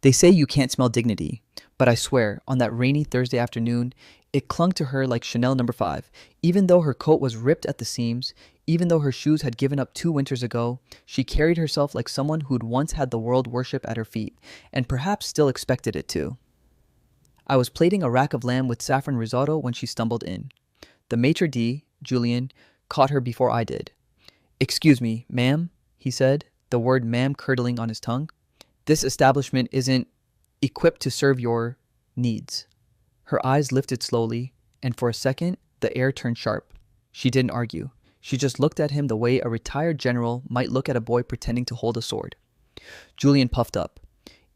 They say you can't smell dignity, but I swear, on that rainy Thursday afternoon, it clung to her like Chanel number 5. Even though her coat was ripped at the seams, even though her shoes had given up 2 winters ago, she carried herself like someone who'd once had the world worship at her feet, and perhaps still expected it to. I was plating a rack of lamb with saffron risotto when she stumbled in. The maitre d', Julian, caught her before I did. "Excuse me, ma'am," he said, the word ma'am curdling on his tongue. "This establishment isn't equipped to serve your needs." Her eyes lifted slowly, and for a second, the air turned sharp. She didn't argue. She just looked at him the way a retired general might look at a boy pretending to hold a sword. Julian puffed up.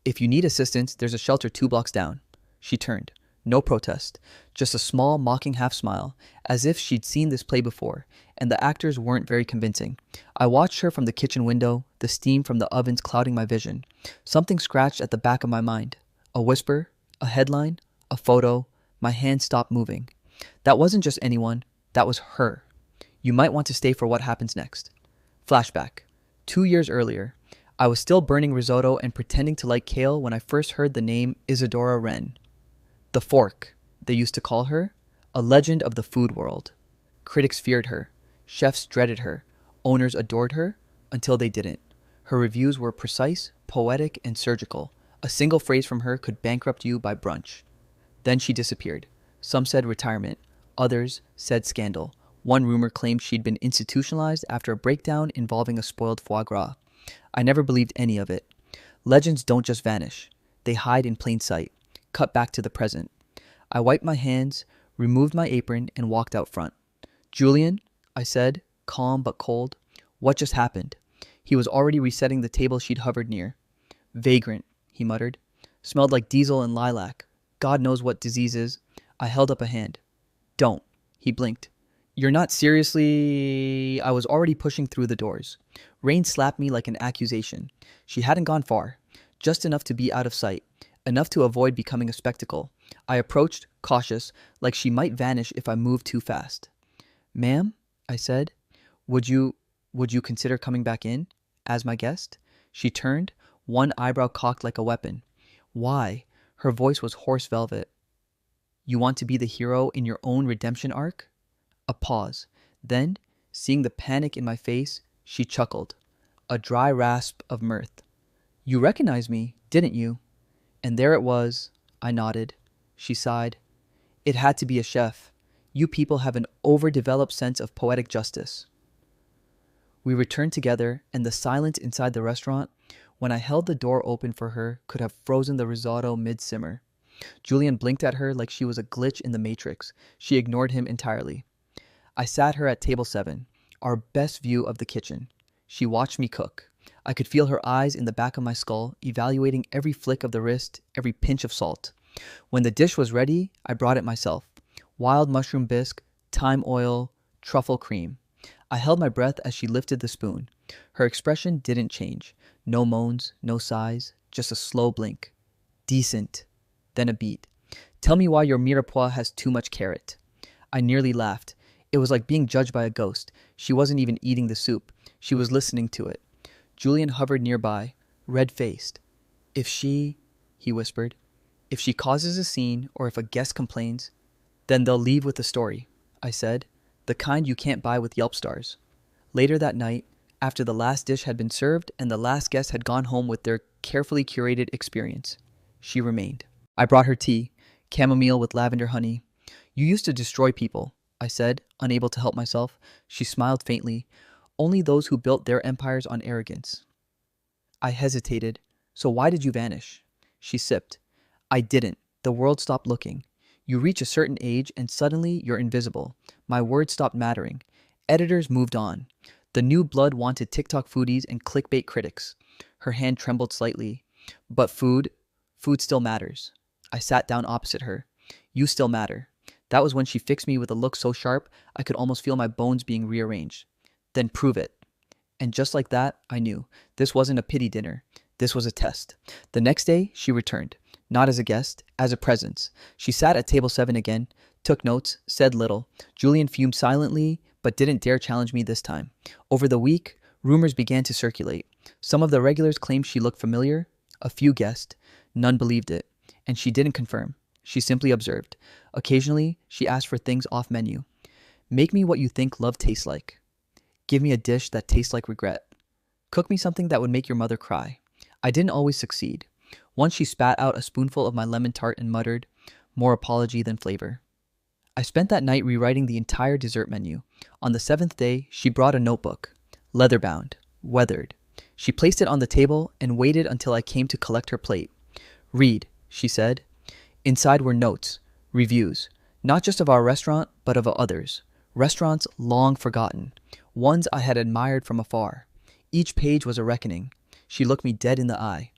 "If you need assistance, there's a shelter 2 blocks down." She turned. No protest, just a small, mocking half smile, as if she'd seen this play before, and the actors weren't very convincing. I watched her from the kitchen window, the steam from the ovens clouding my vision. Something scratched at the back of my mind. A whisper, a headline, a photo. My hand stopped moving. That wasn't just anyone, that was her. You might want to stay for what happens next. Flashback. 2 years earlier, I was still burning risotto and pretending to like kale when I first heard the name Isadora Wren. The Fork, they used to call her, a legend of the food world. Critics feared her, chefs dreaded her, owners adored her, until they didn't. Her reviews were precise, poetic, and surgical. A single phrase from her could bankrupt you by brunch. Then she disappeared. Some said retirement, others said scandal. One rumor claimed she'd been institutionalized after a breakdown involving a spoiled foie gras. I never believed any of it. Legends don't just vanish. They hide in plain sight. Cut back to the present. I wiped my hands, removed my apron, and walked out front. "Julian," I said, calm but cold, "what just happened?" He was already resetting the table she'd hovered near. "Vagrant," he muttered. "Smelled like diesel and lilac. God knows what diseases." I held up a hand. "Don't." He blinked. "You're not seriously—" I was already pushing through the doors. Rain slapped me like an accusation. She hadn't gone far. Just enough to be out of sight. Enough to avoid becoming a spectacle. I approached, cautious, like she might vanish if I moved too fast. "Ma'am," I said, would you consider coming back in as my guest?" She turned, one eyebrow cocked like a weapon. "Why?" Her voice was hoarse velvet. "You want to be the hero in your own redemption arc?" A pause. Then, seeing the panic in my face, she chuckled. A dry rasp of mirth. "You recognize me, didn't you?" And there it was. I nodded. She sighed. "It had to be a chef. You people have an overdeveloped sense of poetic justice." We returned together, and the silence inside the restaurant, when I held the door open for her, could have frozen the risotto mid-simmer. Julian blinked at her like she was a glitch in the Matrix. She ignored him entirely. I sat her at table 7, our best view of the kitchen. She watched me cook. I could feel her eyes in the back of my skull, evaluating every flick of the wrist, every pinch of salt. When the dish was ready, I brought it myself. Wild mushroom bisque, thyme oil, truffle cream. I held my breath as she lifted the spoon. Her expression didn't change. No moans, no sighs, just a slow blink. "Decent." Then a beat. "Tell me why your mirepoix has too much carrot." I nearly laughed. It was like being judged by a ghost. She wasn't even eating the soup. She was listening to it. Julian hovered nearby, red-faced. "If she," he whispered, "if she causes a scene or if a guest complains, then they'll leave with the story," I said, "the kind you can't buy with Yelp stars." Later that night, after the last dish had been served and the last guest had gone home with their carefully curated experience, she remained. I brought her tea, chamomile with lavender honey. "You used to destroy people," I said, unable to help myself. She smiled faintly. "Only those who built their empires on arrogance." I hesitated. "So why did you vanish?" She sipped. "I didn't. The world stopped looking. You reach a certain age and suddenly you're invisible. My words stopped mattering. Editors moved on. The new blood wanted TikTok foodies and clickbait critics." Her hand trembled slightly. "But food still matters." I sat down opposite her. "You still matter." That was when she fixed me with a look so sharp I could almost feel my bones being rearranged. "Then prove it." And just like that, I knew. This wasn't a pity dinner. This was a test. The next day, she returned. Not as a guest, as a presence. She sat at table 7 again, took notes, said little. Julian fumed silently, but didn't dare challenge me this time. Over the week, rumors began to circulate. Some of the regulars claimed she looked familiar. A few guessed. None believed it, and she didn't confirm. She simply observed. Occasionally, she asked for things off menu. Make me what you think love tastes like. Give me a dish that tastes like regret. Cook me something that would make your mother cry. I didn't always succeed. Once she spat out a spoonful of my lemon tart and muttered, more apology than flavor. I spent that night rewriting the entire dessert menu. On the seventh day, she brought a notebook, leather-bound, weathered. She placed it on the table and waited until I came to collect her plate. Read, she said. Inside were notes, reviews, not just of our restaurant, but of others. Restaurants long forgotten, ones I had admired from afar. Each page was a reckoning. She looked me dead in the eye.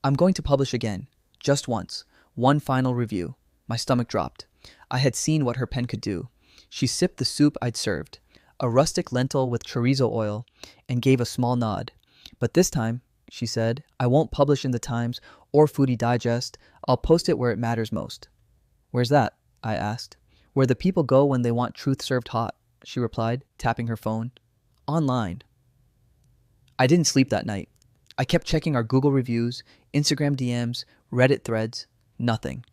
I'm going to publish again, just once, one final review. My stomach dropped. I had seen what her pen could do. She sipped the soup I'd served, a rustic lentil with chorizo oil, and gave a small nod. But this time, she said, I won't publish in the Times or Foodie Digest. I'll post it where it matters most. Where's that? I asked. Where the people go when they want truth served hot, she replied, tapping her phone. Online. I didn't sleep that night. I kept checking our Google reviews, Instagram DMs, Reddit threads. Nothing.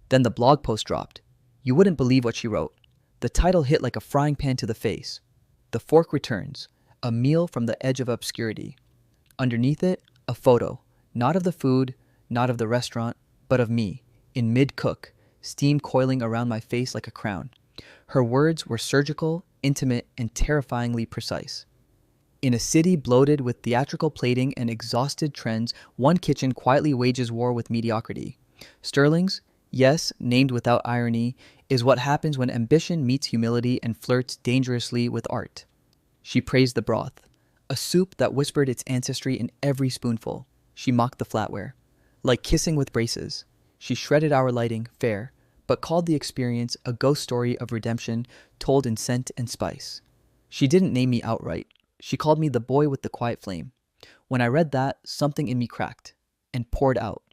Then the blog post dropped. You wouldn't believe what she wrote. The title hit like a frying pan to the face. The Fork Returns, a meal from the edge of obscurity. Underneath it, a photo, not of the food, not of the restaurant, but of me, in mid-cook, steam coiling around my face like a crown. Her words were surgical, intimate, and terrifyingly precise. In a city bloated with theatrical plating and exhausted trends, one kitchen quietly wages war with mediocrity. Sterling's, yes, named without irony, is what happens when ambition meets humility and flirts dangerously with art. She praised the broth, a soup that whispered its ancestry in every spoonful. She mocked the flatware. Like kissing with braces, she shredded our lighting, fair, but called the experience a ghost story of redemption told in scent and spice. She didn't name me outright. She called me the boy with the quiet flame. When I read that, something in me cracked and poured out.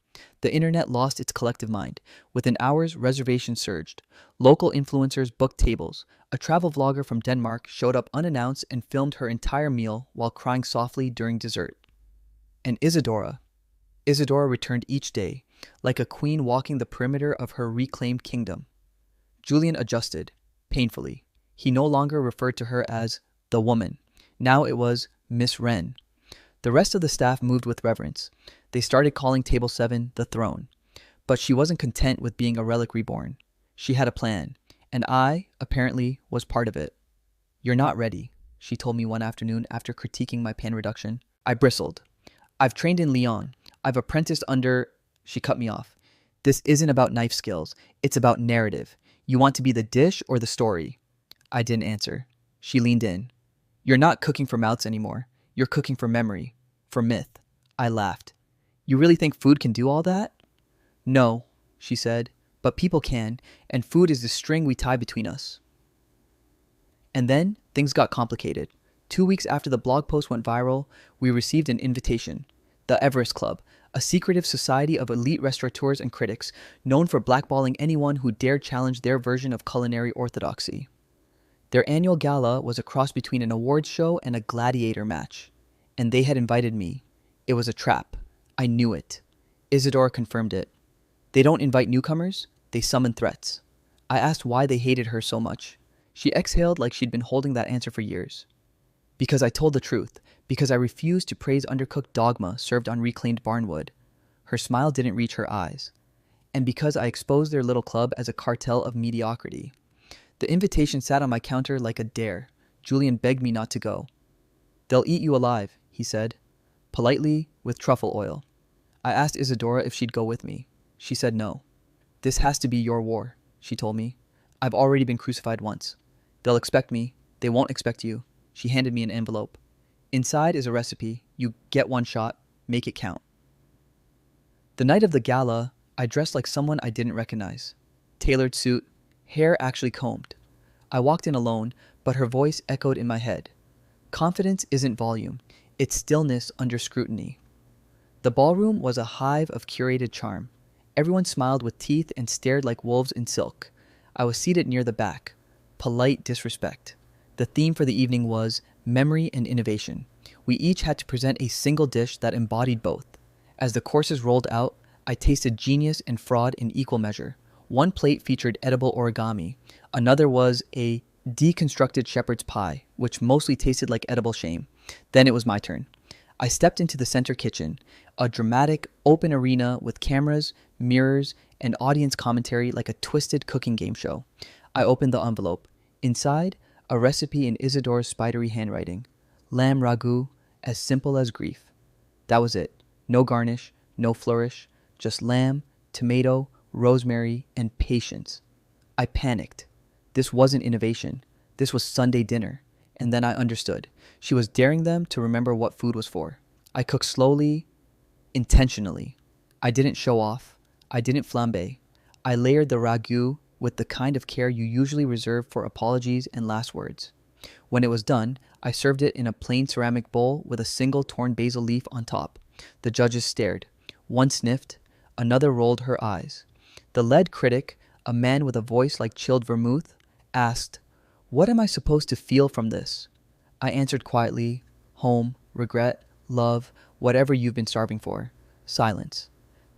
The internet lost its collective mind. Within hours, reservations surged. Local influencers booked tables. A travel vlogger from Denmark showed up unannounced and filmed her entire meal while crying softly during dessert. And Isadora returned each day, like a queen walking the perimeter of her reclaimed kingdom. Julian adjusted, painfully. He no longer referred to her as the woman. Now it was Miss Wren. The rest of the staff moved with reverence. They started calling Table 7 the throne. But she wasn't content with being a relic reborn. She had a plan, and I, apparently, was part of it. You're not ready, she told me one afternoon after critiquing my pan reduction. I bristled. I've trained in Lyon. I've apprenticed under... She cut me off. This isn't about knife skills. It's about narrative. You want to be the dish or the story? I didn't answer. She leaned in. You're not cooking for mouths anymore. You're cooking for memory, for myth. I laughed. You really think food can do all that? No, she said, but people can, and food is the string we tie between us. And then things got complicated. 2 weeks after the blog post went viral, we received an invitation. The Everest Club, a secretive society of elite restaurateurs and critics, known for blackballing anyone who dared challenge their version of culinary orthodoxy. Their annual gala was a cross between an awards show and a gladiator match. And they had invited me. It was a trap. I knew it. Isadora confirmed it. They don't invite newcomers, they summon threats. I asked why they hated her so much. She exhaled like she'd been holding that answer for years. Because I told the truth. Because I refused to praise undercooked dogma served on reclaimed barnwood. Her smile didn't reach her eyes. And because I exposed their little club as a cartel of mediocrity. The invitation sat on my counter like a dare. Julian begged me not to go. They'll eat you alive, he said, politely, with truffle oil. I asked Isadora if she'd go with me. She said no. This has to be your war, she told me. I've already been crucified once. They'll expect me. They won't expect you. She handed me an envelope. Inside is a recipe. You get one shot. Make it count. The night of the gala, I dressed like someone I didn't recognize. Tailored suit, hair actually combed. I walked in alone, but her voice echoed in my head. Confidence isn't volume. It's stillness under scrutiny. The ballroom was a hive of curated charm. Everyone smiled with teeth and stared like wolves in silk. I was seated near the back. Polite disrespect. The theme for the evening was memory and innovation. We each had to present a single dish that embodied both. As the courses rolled out, I tasted genius and fraud in equal measure. One plate featured edible origami. Another was a deconstructed shepherd's pie, which mostly tasted like edible shame. Then it was my turn. I stepped into the center kitchen, a dramatic, open arena with cameras, mirrors, and audience commentary like a twisted cooking game show. I opened the envelope. Inside, a recipe in Isadora's spidery handwriting. Lamb ragu, as simple as grief. That was it. No garnish, no flourish, just lamb, tomato, rosemary, and patience. I panicked. This wasn't innovation. This was Sunday dinner. And then I understood. She was daring them to remember what food was for. I cooked slowly, intentionally. I didn't show off. I didn't flambe. I layered the ragu with the kind of care you usually reserve for apologies and last words. When it was done, I served it in a plain ceramic bowl with a single torn basil leaf on top. The judges stared. One sniffed, another rolled her eyes. The lead critic, a man with a voice like chilled vermouth, asked, "What am I supposed to feel from this?" I answered quietly, "Home, regret, love, whatever you've been starving for." Silence.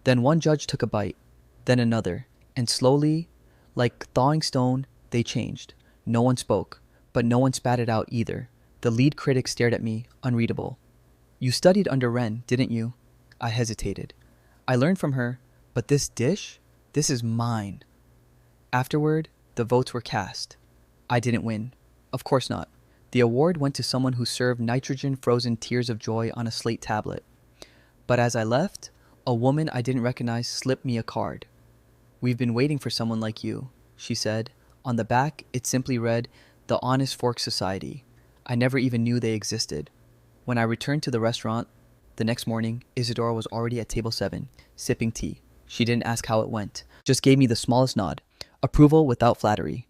Then one judge took a bite, then another, and slowly, like thawing stone, they changed. No one spoke, but no one spat it out either. The lead critic stared at me, unreadable. "You studied under Wren, didn't you?" I hesitated. "I learned from her, but this dish? This is mine." Afterward, the votes were cast. I didn't win. Of course not. The award went to someone who served nitrogen-frozen tears of joy on a slate tablet. But as I left, a woman I didn't recognize slipped me a card. "We've been waiting for someone like you," she said. On the back, it simply read, "The Honest Fork Society." I never even knew they existed. When I returned to the restaurant the next morning, Isadora was already at table 7, sipping tea. She didn't ask how it went, just gave me the smallest nod. Approval without flattery.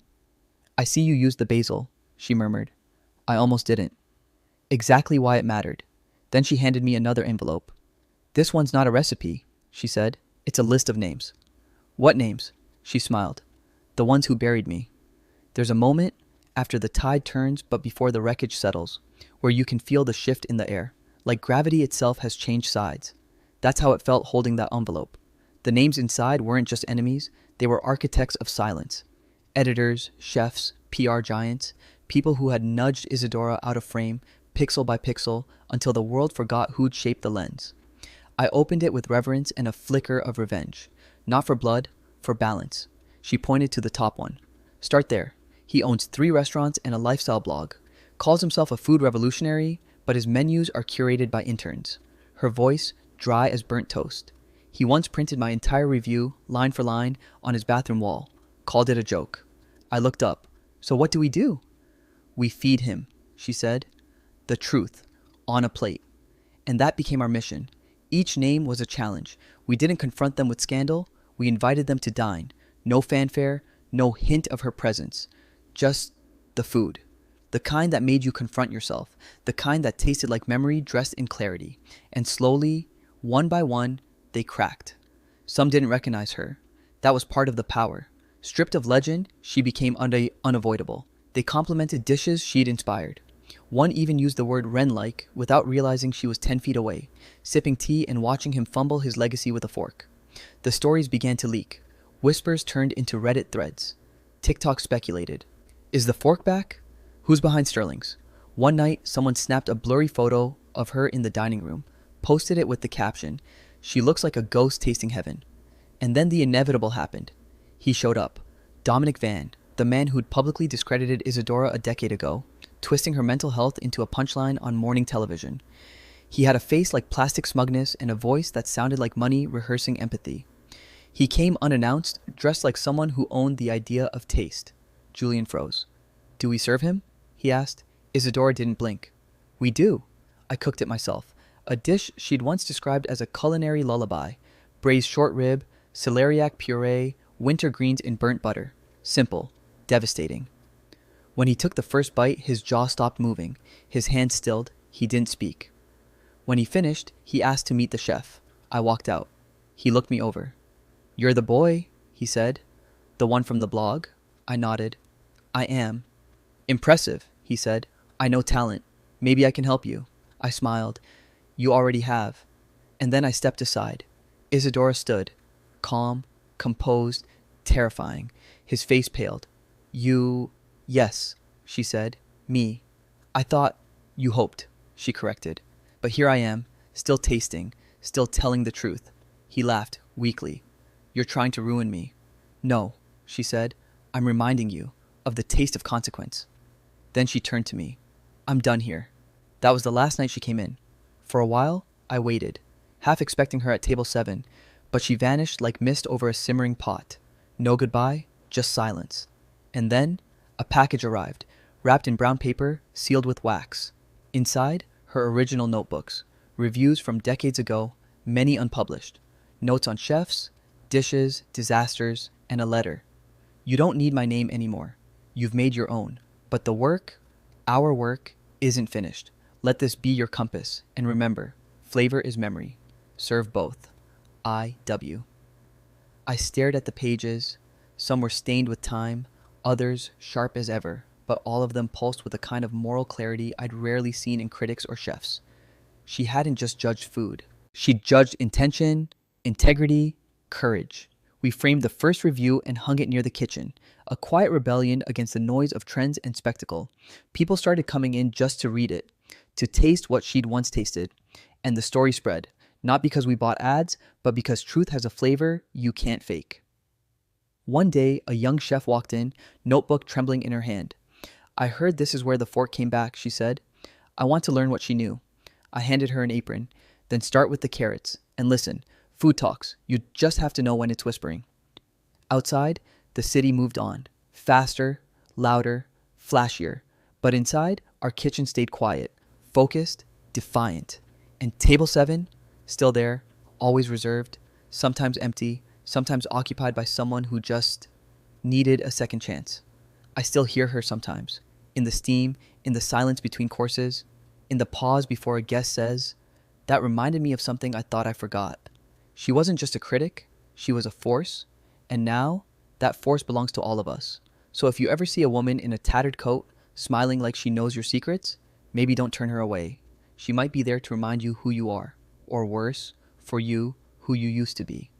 "I see you used the basil," she murmured. I almost didn't. Exactly why it mattered. Then she handed me another envelope. "This one's not a recipe," she said. "It's a list of names." "What names?" She smiled. "The ones who buried me." There's a moment, after the tide turns but before the wreckage settles, where you can feel the shift in the air, like gravity itself has changed sides. That's how it felt holding that envelope. The names inside weren't just enemies, they were architects of silence. Editors, chefs, PR giants, people who had nudged Isadora out of frame, pixel by pixel, until the world forgot who'd shaped the lens. I opened it with reverence and a flicker of revenge. Not for blood, for balance. She pointed to the top one. "Start there. He owns 3 restaurants and a lifestyle blog. Calls himself a food revolutionary, but his menus are curated by interns." Her voice dry as burnt toast. "He once printed my entire review, line for line, on his bathroom wall. Called it a joke." I looked up. "So what do we do?" "We feed him," she said. "The truth. On a plate." And that became our mission. Each name was a challenge. We didn't confront them with scandal. We invited them to dine. No fanfare, no hint of her presence. Just the food. The kind that made you confront yourself. The kind that tasted like memory dressed in clarity. And slowly, one by one, they cracked. Some didn't recognize her. That was part of the power. Stripped of legend, she became unavoidable. They complimented dishes she'd inspired. One even used the word Wren-like without realizing she was 10 feet away, sipping tea and watching him fumble his legacy with a fork. The stories began to leak. Whispers turned into Reddit threads. TikTok speculated. Is the fork back? Who's behind Sterling's? One night, someone snapped a blurry photo of her in the dining room, posted it with the caption, "She looks like a ghost tasting heaven." And then the inevitable happened. He showed up. Dominic Van, the man who'd publicly discredited Isadora a decade ago, twisting her mental health into a punchline on morning television. He had a face like plastic smugness and a voice that sounded like money rehearsing empathy. He came unannounced, dressed like someone who owned the idea of taste. Julian froze. "Do we serve him?" he asked. Isadora didn't blink. "We do." I cooked it myself. A dish she'd once described as a culinary lullaby. Braised short rib, celeriac puree, winter greens in burnt butter. Simple. Devastating. When he took the first bite, his jaw stopped moving. His hand stilled. He didn't speak. When he finished, he asked to meet the chef. I walked out. He looked me over. "You're the boy," he said. "The one from the blog?" I nodded. "I am." "Impressive," he said. "I know talent. Maybe I can help you." I smiled. "You already have." And then I stepped aside. Isadora stood, calm, composed, terrifying. His face paled. You. Yes, she said. Me. I thought. You hoped, she corrected. But here I am, still tasting, still telling the truth. He laughed, weakly. You're trying to ruin me. No, she said. I'm reminding you of the taste of consequence. Then she turned to me. I'm done here. That was the last night she came in. For a while, I waited, half expecting her at table 7, but she vanished like mist over a simmering pot. No goodbye, just silence. And then, a package arrived, wrapped in brown paper, sealed with wax. Inside, her original notebooks, reviews from decades ago, many unpublished, notes on chefs, dishes, disasters, and a letter. You don't need my name anymore. You've made your own. But the work, our work, isn't finished. Let this be your compass. And remember, flavor is memory. Serve both. I.W. I stared at the pages. Some were stained with time, others sharp as ever, but all of them pulsed with a kind of moral clarity I'd rarely seen in critics or chefs. She hadn't just judged food. She'd judged intention, integrity, courage. We framed the first review and hung it near the kitchen, a quiet rebellion against the noise of trends and spectacle. People started coming in just to read it, to taste what she'd once tasted. And the story spread, not because we bought ads, but because truth has a flavor you can't fake. One day, a young chef walked in, notebook trembling in her hand. I heard this is where the fork came back, she said. I want to learn what she knew. I handed her an apron. Then start with the carrots. And listen, food talks. You just have to know when it's whispering. Outside, the city moved on. Faster, louder, flashier. But inside, our kitchen stayed quiet, focused, defiant. And table 7, still there, always reserved, sometimes empty, sometimes occupied by someone who just needed a second chance. I still hear her sometimes, in the steam, in the silence between courses, in the pause before a guest says, that reminded me of something I thought I forgot. She wasn't just a critic, she was a force, and now that force belongs to all of us. So if you ever see a woman in a tattered coat, smiling like she knows your secrets, maybe don't turn her away. She might be there to remind you who you are, or worse, for you, who you used to be.